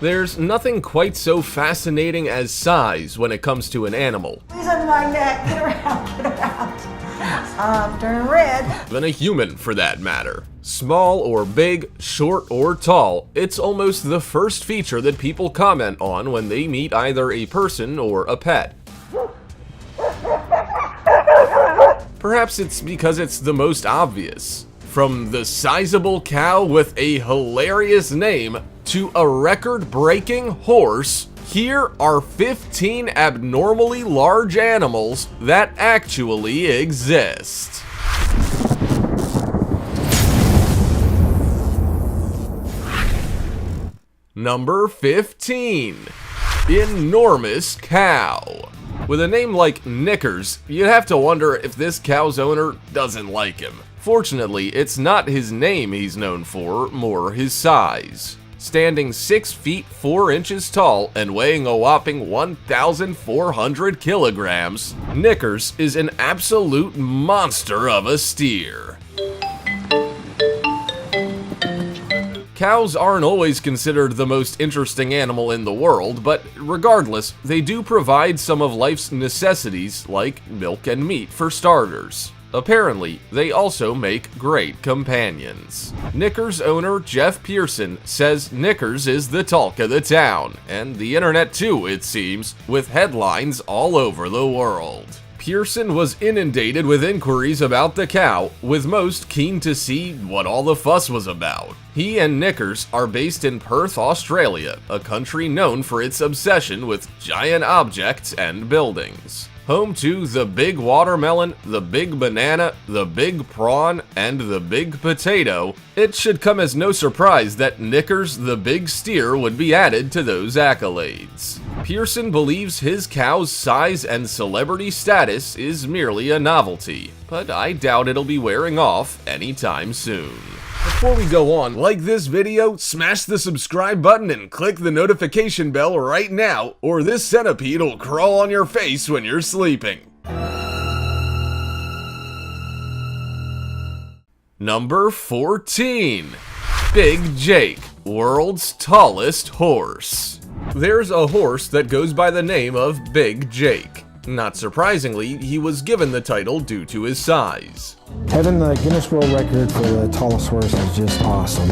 There's nothing quite so fascinating as size when it comes to an animal. He's on my neck. Get around, get around. Turn red. Than a human, for that matter. Small or big, short or tall, it's almost the first feature that people comment on when they meet either a person or a pet. Perhaps it's because it's the most obvious. From the sizable cow with a hilarious name to a record-breaking horse, here are 15 abnormally large animals that actually exist. Number 15. Enormous cow. With a name like Knickers, you'd have to wonder if this cow's owner doesn't like him. Fortunately, it's not his name he's known for, more his size. Standing 6 feet 4 inches tall and weighing a whopping 1,400 kilograms, Knickers is an absolute monster of a steer. Cows aren't always considered the most interesting animal in the world, but regardless, they do provide some of life's necessities like milk and meat for starters. Apparently, they also make great companions. Knickers owner Jeff Pearson says Knickers is the talk of the town, and the internet too, it seems, with headlines all over the world. Pearson was inundated with inquiries about the cow, with most keen to see what all the fuss was about. He and Knickers are based in Perth, Australia, a country known for its obsession with giant objects and buildings. Home to the big watermelon, the big banana, the big prawn, and the big potato, it should come as no surprise that Knickers the big steer would be added to those accolades. Pearson believes his cow's size and celebrity status is merely a novelty, but I doubt it'll be wearing off anytime soon. Before we go on, like this video, smash the subscribe button and click the notification bell right now, or this centipede will crawl on your face when you're sleeping. Number 14. Big Jake, world's tallest horse. There's a horse that goes by the name of Big Jake. Not surprisingly, he was given the title due to his size. Having the Guinness World Record for the tallest horse is just awesome.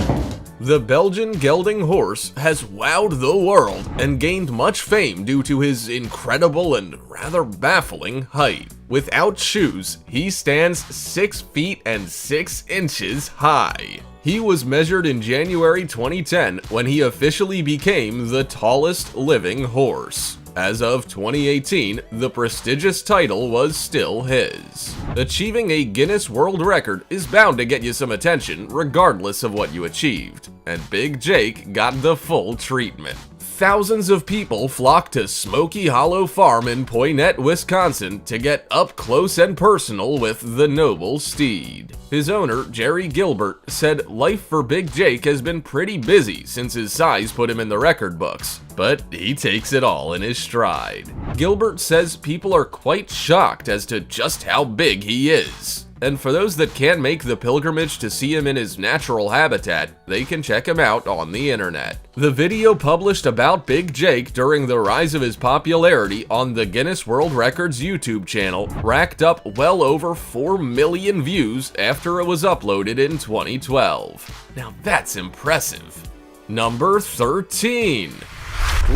The Belgian gelding horse has wowed the world and gained much fame due to his incredible and rather baffling height. Without shoes, he stands 6 feet and 6 inches high. He was measured in January 2010 when he officially became the tallest living horse. As of 2018, the prestigious title was still his. Achieving a Guinness World Record is bound to get you some attention regardless of what you achieved, and Big Jake got the full treatment. Thousands of people flocked to Smoky Hollow Farm in Poynette, Wisconsin to get up close and personal with the noble steed. His owner, Jerry Gilbert, said life for Big Jake has been pretty busy since his size put him in the record books, but he takes it all in his stride. Gilbert says people are quite shocked as to just how big he is. And for those that can't make the pilgrimage to see him in his natural habitat, they can check him out on the internet. The video published about Big Jake during the rise of his popularity on the Guinness World Records YouTube channel racked up well over 4 million views after it was uploaded in 2012. Now that's impressive. Number 13.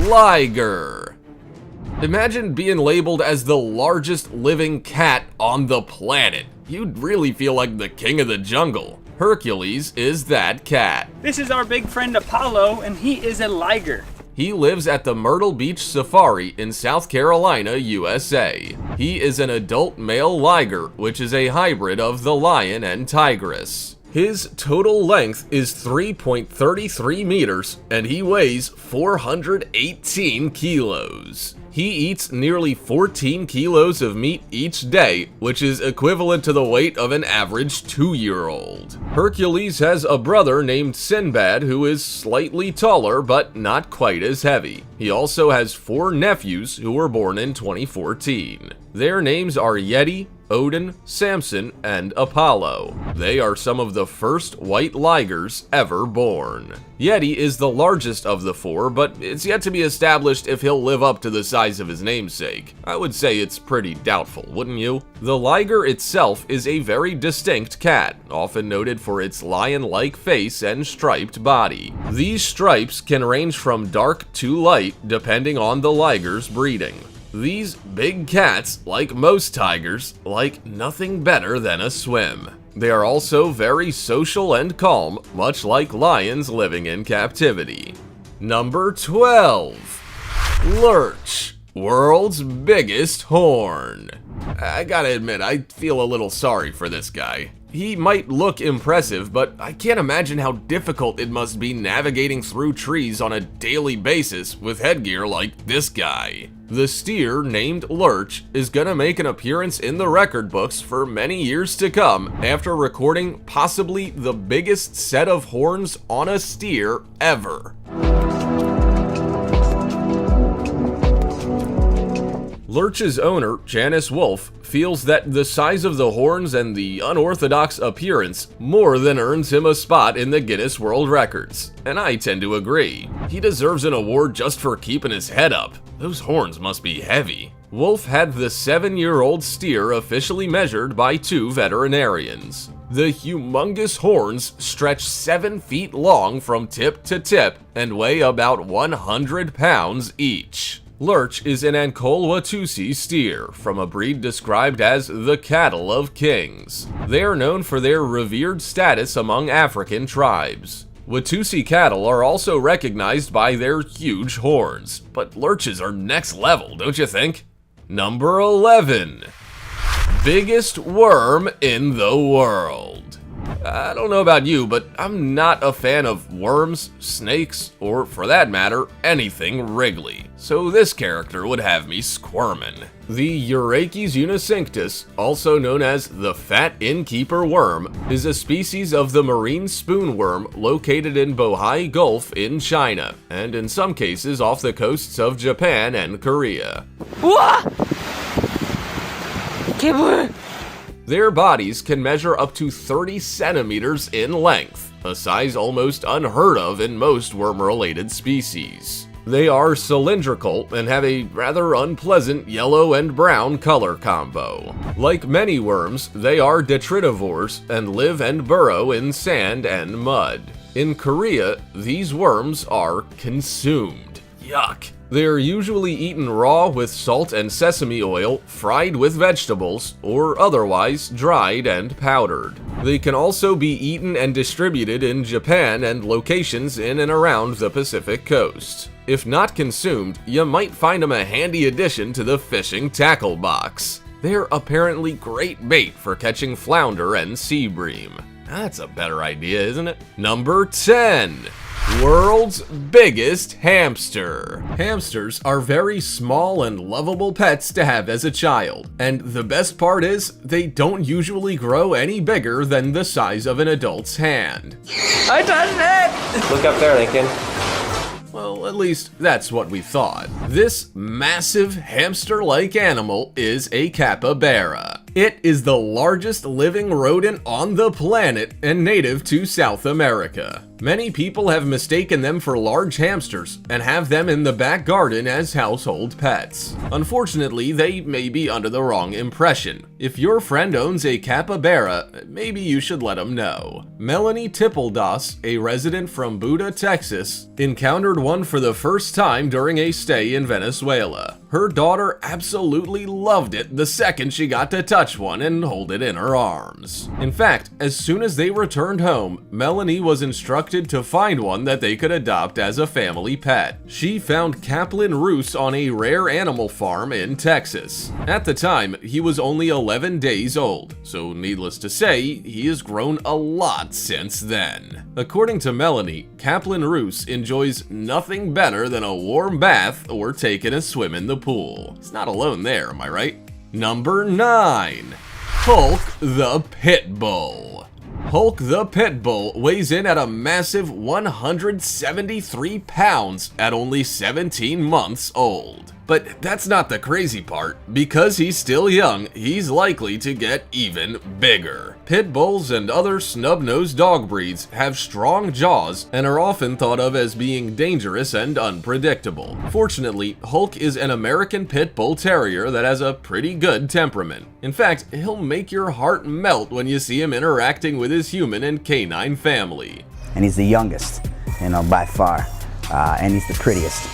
Liger. Imagine being labeled as the largest living cat on the planet. You'd really feel like the king of the jungle. Hercules is that cat. This is our big friend Apollo, and he is a liger. He lives at the Myrtle Beach Safari in South Carolina, USA. He is an adult male liger, which is a hybrid of the lion and tigress. His total length is 3.33 meters, and he weighs 418 kilos. He eats nearly 14 kilos of meat each day, which is equivalent to the weight of an average 2-year-old. Hercules has a brother named Sinbad who is slightly taller but not quite as heavy. He also has 4 nephews who were born in 2014. Their names are Yeti, Odin, Samson, and Apollo. They are some of the first white ligers ever born. Yeti is the largest of the four, but it's yet to be established if he'll live up to the size of his namesake. I would say it's pretty doubtful, wouldn't you? The liger itself is a very distinct cat, often noted for its lion-like face and striped body. These stripes can range from dark to light depending on the liger's breeding. These big cats, like most tigers, like nothing better than a swim. They are also very social and calm, much like lions living in captivity. Number 12. Lurch, world's biggest horn. I gotta admit, I feel a little sorry for this guy. He might look impressive, but I can't imagine how difficult it must be navigating through trees on a daily basis with headgear like this guy. The steer named Lurch is gonna make an appearance in the record books for many years to come after recording possibly the biggest set of horns on a steer ever. Lurch's owner, Janice Wolfe, feels that the size of the horns and the unorthodox appearance more than earns him a spot in the Guinness World Records, and I tend to agree. He deserves an award just for keeping his head up. Those horns must be heavy. Wolfe had the 7-year-old steer officially measured by 2 veterinarians. The humongous horns stretch 7 feet long from tip to tip and weigh about 100 pounds each. Lurch is an ONE&TWO steer from a breed described as the cattle of kings. They are known for their revered status among African tribes. Watusi cattle are also recognized by their huge horns, but Lurches are next level, don't you think? Number 11. Biggest worm in the world. I don't know about you, but I'm not a fan of worms, snakes, or for that matter, anything wriggly. So this character would have me squirmin'. The Euryches unicinctus, also known as the fat innkeeper worm, is a species of the marine spoonworm located in Bohai Gulf in China, and in some cases off the coasts of Japan and Korea. Their bodies can measure up to 30 centimeters in length, a size almost unheard of in most worm-related species. They are cylindrical and have a rather unpleasant yellow and brown color combo. Like many worms, they are detritivores and live and burrow in sand and mud. In Korea, these worms are consumed. Yuck. They are usually eaten raw with salt and sesame oil, fried with vegetables, or otherwise dried and powdered. They can also be eaten and distributed in Japan and locations in and around the Pacific coast. If not consumed, you might find them a handy addition to the fishing tackle box. They're apparently great bait for catching flounder and sea bream. That's a better idea, isn't it? Number 10. World's biggest hamster. Hamsters are very small and lovable pets to have as a child, and the best part is they don't usually grow any bigger than the size of an adult's hand. I done it! Look up there, Lincoln. Well, at least that's what we thought. This massive hamster-like animal is a capybara. It is the largest living rodent on the planet and native to South America. Many people have mistaken them for large hamsters and have them in the back garden as household pets. Unfortunately, they may be under the wrong impression. If your friend owns a capybara, maybe you should let him know. Melanie Tippeldas, a resident from Buda, Texas, encountered one for the first time during a stay in Venezuela. Her daughter absolutely loved it the second she got to touch one and hold it in her arms. In fact, as soon as they returned home, Melanie was instructed to find one that they could adopt as a family pet. She found Kaplan Roos on a rare animal farm in Texas. At the time, he was only 11 days old, so needless to say, he has grown a lot since then. According to Melanie, Kaplan Roos enjoys nothing better than a warm bath or taking a swim in the pool. He's not alone there, am I right? Number 9. Hulk the Pit Bull. Hulk the Pit Bull weighs in at a massive 173 pounds at only 17 months old. But that's not the crazy part. Because he's still young, he's likely to get even bigger. Pit bulls and other snub-nosed dog breeds have strong jaws and are often thought of as being dangerous and unpredictable. Fortunately, Hulk is an American Pit Bull Terrier that has a pretty good temperament. In fact, he'll make your heart melt when you see him interacting with his human and canine family. And he's the youngest, by far, and he's the prettiest,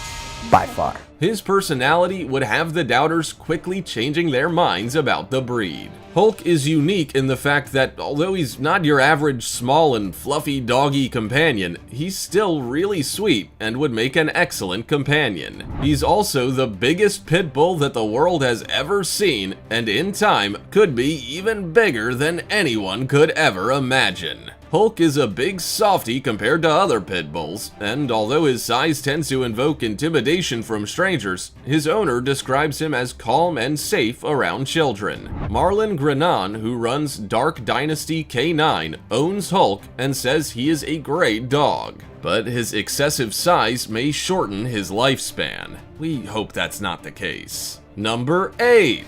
by far. His personality would have the doubters quickly changing their minds about the breed. Hulk is unique in the fact that although he's not your average small and fluffy doggy companion, he's still really sweet and would make an excellent companion. He's also the biggest pit bull that the world has ever seen, and in time could be even bigger than anyone could ever imagine. Hulk is a big softy compared to other pit bulls, and although his size tends to invoke intimidation from strangers, his owner describes him as calm and safe around children. Marlon Grenon, who runs Dark Dynasty K9, owns Hulk and says he is a great dog. But his excessive size may shorten his lifespan. We hope that's not the case. Number 8.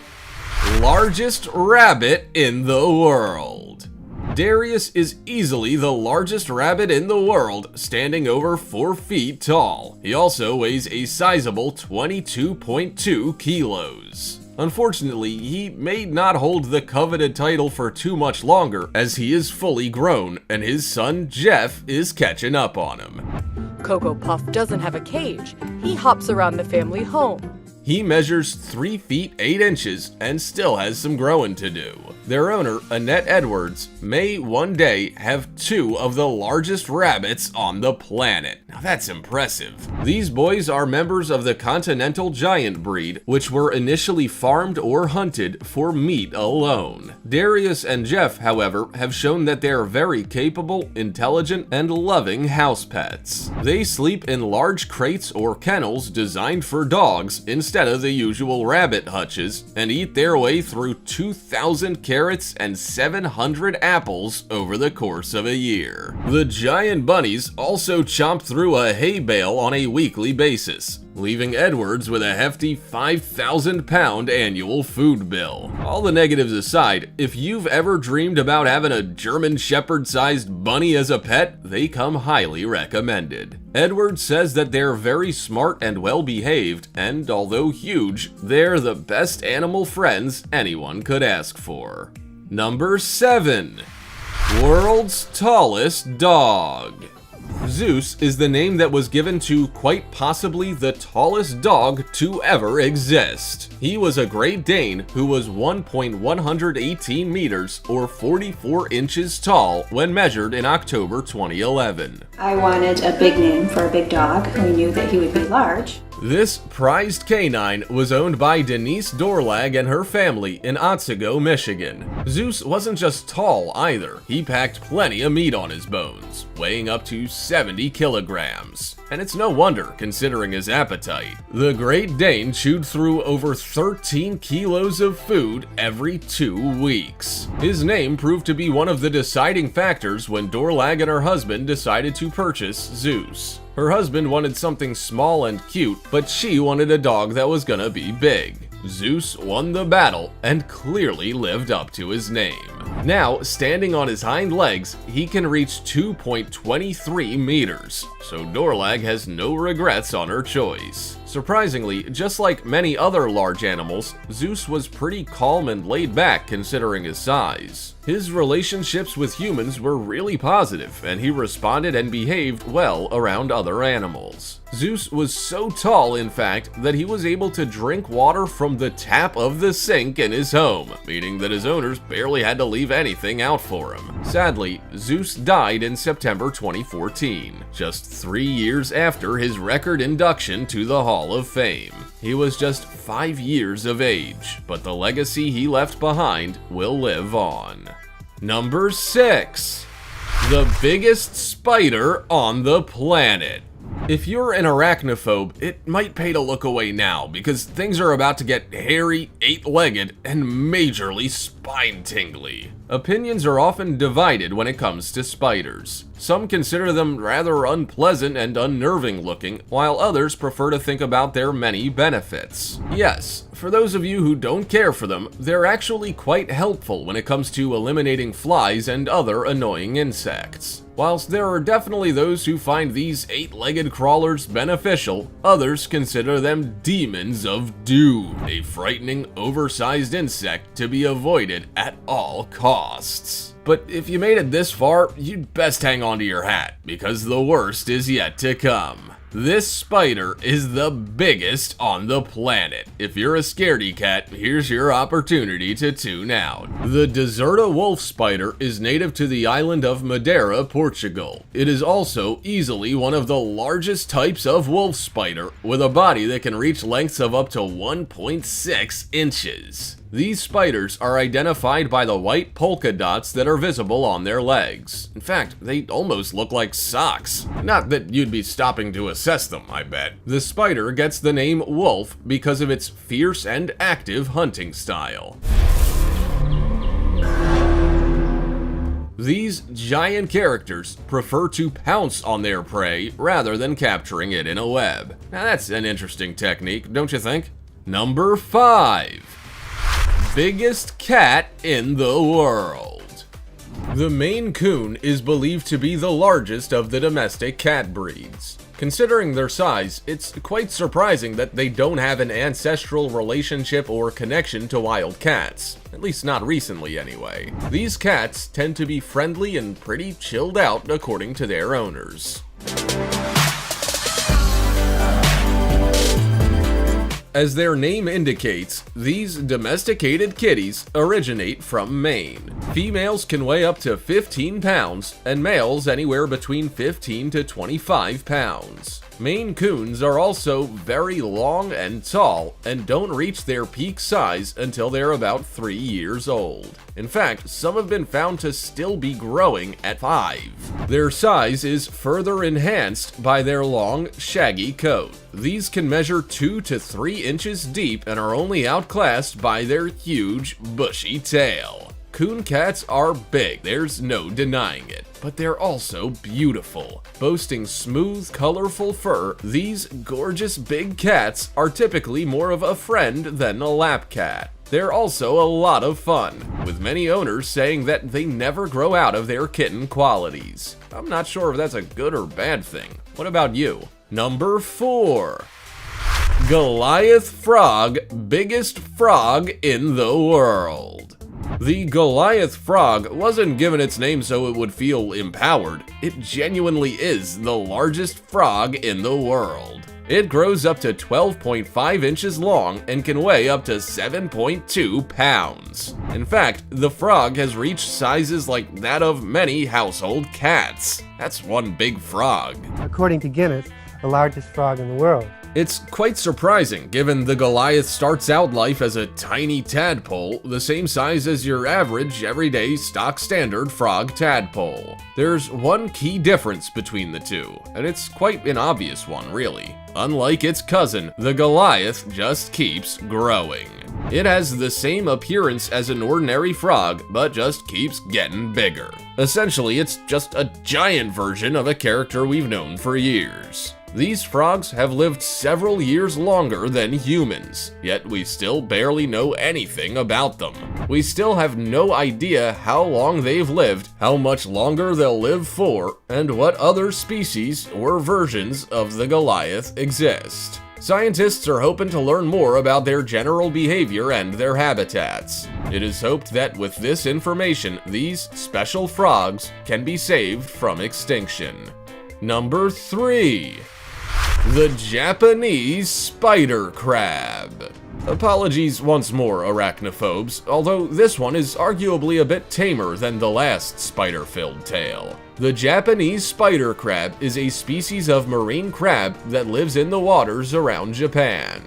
Largest rabbit in the world. Darius is easily the largest rabbit in the world, standing over 4 feet tall. He also weighs a sizable 22.2 kilos. Unfortunately, he may not hold the coveted title for too much longer, as he is fully grown, and his son Jeff is catching up on him. Cocoa Puff doesn't have a cage. He hops around the family home. He measures 3 feet 8 inches and still has some growing to do. Their owner, Annette Edwards, may one day have 2 of the largest rabbits on the planet. Now that's impressive. These boys are members of the Continental Giant breed, which were initially farmed or hunted for meat alone. Darius and Jeff, however, have shown that they are very capable, intelligent, and loving house pets. They sleep in large crates or kennels designed for dogs instead of the usual rabbit hutches, and eat their way through 2,000 carrots and 700 apples over the course of a year. The giant bunnies also chomp through a hay bale on a weekly basis, leaving Edwards with a hefty 5,000-pound annual food bill. All the negatives aside, if you've ever dreamed about having a German Shepherd-sized bunny as a pet, they come highly recommended. Edwards says that they're very smart and well-behaved, and although huge, they're the best animal friends anyone could ask for. Number 7. World's tallest dog. Zeus is the name that was given to quite possibly the tallest dog to ever exist. He was a Great Dane who was 1.118 meters or 44 inches tall when measured in October 2011. I wanted a big name for a big dog. We knew that he would be large. This prized canine was owned by Denise Dorlag and her family in Otsego, Michigan. Zeus wasn't just tall either. He packed plenty of meat on his bones, weighing up to 70 kilograms. And it's no wonder, considering his appetite. The Great Dane chewed through over 13 kilos of food every 2 weeks. His name proved to be one of the deciding factors when Dorlag and her husband decided to purchase Zeus. Her husband wanted something small and cute, but she wanted a dog that was gonna be big. Zeus won the battle and clearly lived up to his name. Now, standing on his hind legs, he can reach 2.23 meters, so Dorlag has no regrets on her choice. Surprisingly, just like many other large animals, Zeus was pretty calm and laid back considering his size. His relationships with humans were really positive, and he responded and behaved well around other animals. Zeus was so tall, in fact, that he was able to drink water from the tap of the sink in his home, meaning that his owners barely had to leave anything out for him. Sadly, Zeus died in September 2014, just 3 years after his record induction to the Hall of Fame. He was just 5 years of age, but the legacy he left behind will live on. Number 6. The biggest spider on the planet. If you're an arachnophobe, it might pay to look away now because things are about to get hairy, 8-legged, and majorly spiky. spine-tingly. Opinions are often divided when it comes to spiders. Some consider them rather unpleasant and unnerving looking, while others prefer to think about their many benefits. Yes, for those of you who don't care for them, they're actually quite helpful when it comes to eliminating flies and other annoying insects. Whilst there are definitely those who find these 8-legged crawlers beneficial, others consider them demons of doom, a frightening, oversized insect to be avoided at all costs. But if you made it this far, you'd best hang on to your hat, because the worst is yet to come. This spider is the biggest on the planet. If you're a scaredy cat, here's your opportunity to tune out. The deserta wolf spider is native to the island of Madeira, Portugal. It is also easily one of the largest types of wolf spider, with a body that can reach lengths of up to 1.6 inches. These spiders are identified by the white polka dots that are visible on their legs. In fact, they almost look like socks. Not that you'd be stopping to assess them, I bet. The spider gets the name wolf because of its fierce and active hunting style. These giant characters prefer to pounce on their prey rather than capturing it in a web. Now that's an interesting technique, don't you think? Number 5. Biggest cat in the world. The Maine Coon is believed to be the largest of the domestic cat breeds. Considering their size, it's quite surprising that they don't have an ancestral relationship or connection to wild cats, at least not recently anyway. These cats tend to be friendly and pretty chilled out according to their owners. As their name indicates, these domesticated kitties originate from Maine. Females can weigh up to 15 pounds, and males anywhere between 15 to 25 pounds. Maine Coons are also very long and tall, and don't reach their peak size until they're about 3 years old. In fact, some have been found to still be growing at 5. Their size is further enhanced by their long, shaggy coat. These can measure 2 to 3 inches deep and are only outclassed by their huge, bushy tail. Coon cats are big, there's no denying it, but they're also beautiful. Boasting smooth, colorful fur, these gorgeous big cats are typically more of a friend than a lap cat. They're also a lot of fun, with many owners saying that they never grow out of their kitten qualities. I'm not sure if that's a good or bad thing. What about you? Number 4. Goliath frog, biggest frog in the world. The Goliath frog wasn't given its name so it would feel empowered. It genuinely is the largest frog in the world. It grows up to 12.5 inches long and can weigh up to 7.2 pounds. In fact, the frog has reached sizes like that of many household cats. That's one big frog. According to Guinness, the largest frog in the world. It's quite surprising, given the Goliath starts out life as a tiny tadpole, the same size as your average, everyday, stock standard frog tadpole. There's one key difference between the two, and it's quite an obvious one, really. Unlike its cousin, the Goliath just keeps growing. It has the same appearance as an ordinary frog, but just keeps getting bigger. Essentially, it's just a giant version of a character we've known for years. These frogs have lived several years longer than humans, yet we still barely know anything about them. We still have no idea how long they've lived, how much longer they'll live for, and what other species or versions of the Goliath exist. Scientists are hoping to learn more about their general behavior and their habitats. It is hoped that with this information, these special frogs can be saved from extinction. Number 3. The Japanese spider crab. Apologies once more, arachnophobes, although this one is arguably a bit tamer than the last spider-filled tale. The Japanese spider crab is a species of marine crab that lives in the waters around Japan.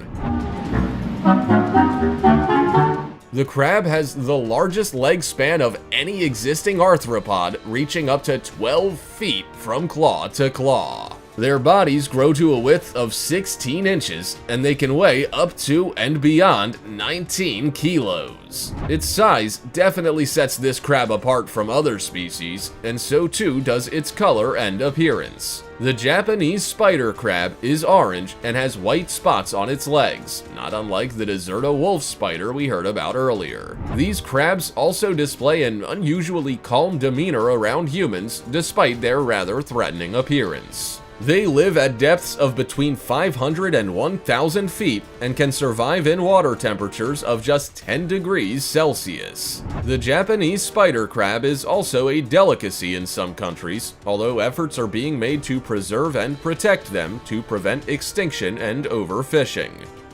The crab has the largest leg span of any existing arthropod, reaching up to 12 feet from claw to claw. Their bodies grow to a width of 16 inches, and they can weigh up to and beyond 19 kilos. Its size definitely sets this crab apart from other species, and so too does its color and appearance. The Japanese spider crab is orange and has white spots on its legs, not unlike the deserta wolf spider we heard about earlier. These crabs also display an unusually calm demeanor around humans, despite their rather threatening appearance. They live at depths of between 500 and 1,000 feet and can survive in water temperatures of just 10 degrees Celsius. The Japanese spider crab is also a delicacy in some countries, although efforts are being made to preserve and protect them to prevent extinction and overfishing.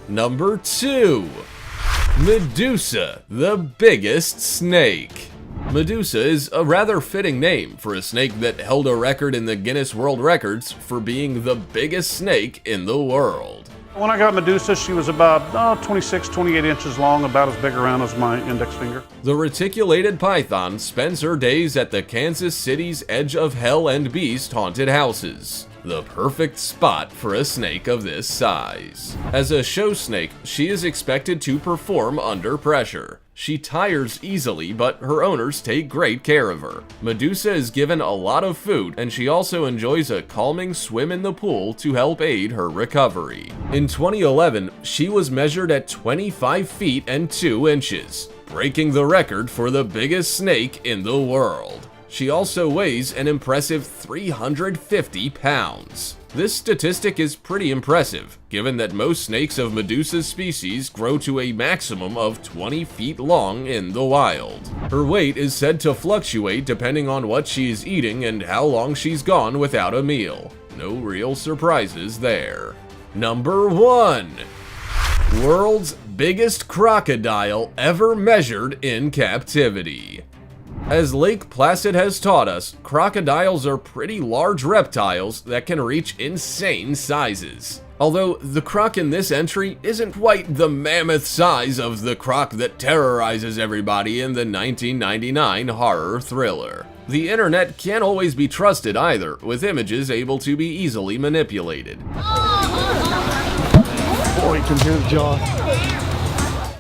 Number 2. Medusa, the biggest snake. Medusa is a rather fitting name for a snake that held a record in the Guinness World Records for being the biggest snake in the world. When I got Medusa, she was about 26, 28 inches long, about as big around as my index finger. The reticulated python spends her days at the Kansas City's Edge of Hell and Beast haunted houses. The perfect spot for a snake of this size. As a show snake, she is expected to perform under pressure. She tires easily, but her owners take great care of her. Medusa is given a lot of food, and she also enjoys a calming swim in the pool to help aid her recovery. In 2011, she was measured at 25 feet and 2 inches, breaking the record for the biggest snake in the world. She also weighs an impressive 350 pounds. This statistic is pretty impressive, given that most snakes of Medusa's species grow to a maximum of 20 feet long in the wild. Her weight is said to fluctuate depending on what she is eating and how long she's gone without a meal. No real surprises there. Number 1. World's biggest crocodile ever measured in captivity. As Lake Placid has taught us, crocodiles are pretty large reptiles that can reach insane sizes. Although the croc in this entry isn't quite the mammoth size of the croc that terrorizes everybody in the 1999 horror thriller. The internet can't always be trusted either, with images able to be easily manipulated. Oh, you can hear the jaw.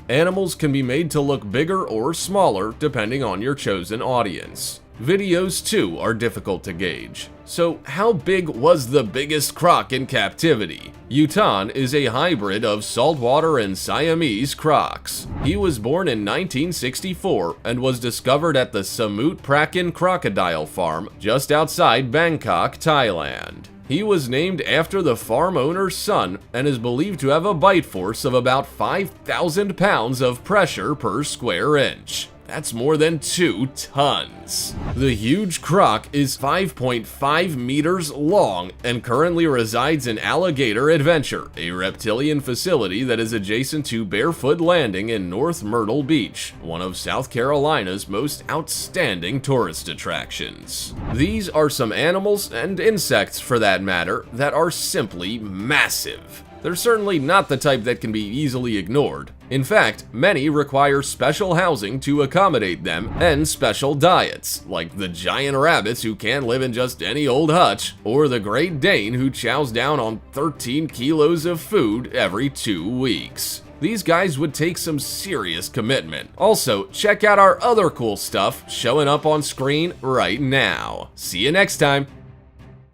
Animals can be made to look bigger or smaller depending on your chosen audience. Videos too are difficult to gauge. So how big was the biggest croc in captivity? Yutan is a hybrid of saltwater and Siamese crocs. He was born in 1964 and was discovered at the Samut Prakan Crocodile Farm just outside Bangkok, Thailand. He was named after the farm owner's son and is believed to have a bite force of about 5,000 pounds of pressure per square inch. That's more than 2 tons. The huge croc is 5.5 meters long and currently resides in Alligator Adventure, a reptilian facility that is adjacent to Barefoot Landing in North Myrtle Beach, one of South Carolina's most outstanding tourist attractions. These are some animals, and insects for that matter, that are simply massive. They're certainly not the type that can be easily ignored. In fact, many require special housing to accommodate them and special diets, like the giant rabbits who can't live in just any old hutch, or the Great Dane who chows down on 13 kilos of food every 2 weeks. These guys would take some serious commitment. Also, check out our other cool stuff showing up on screen right now. See you next time!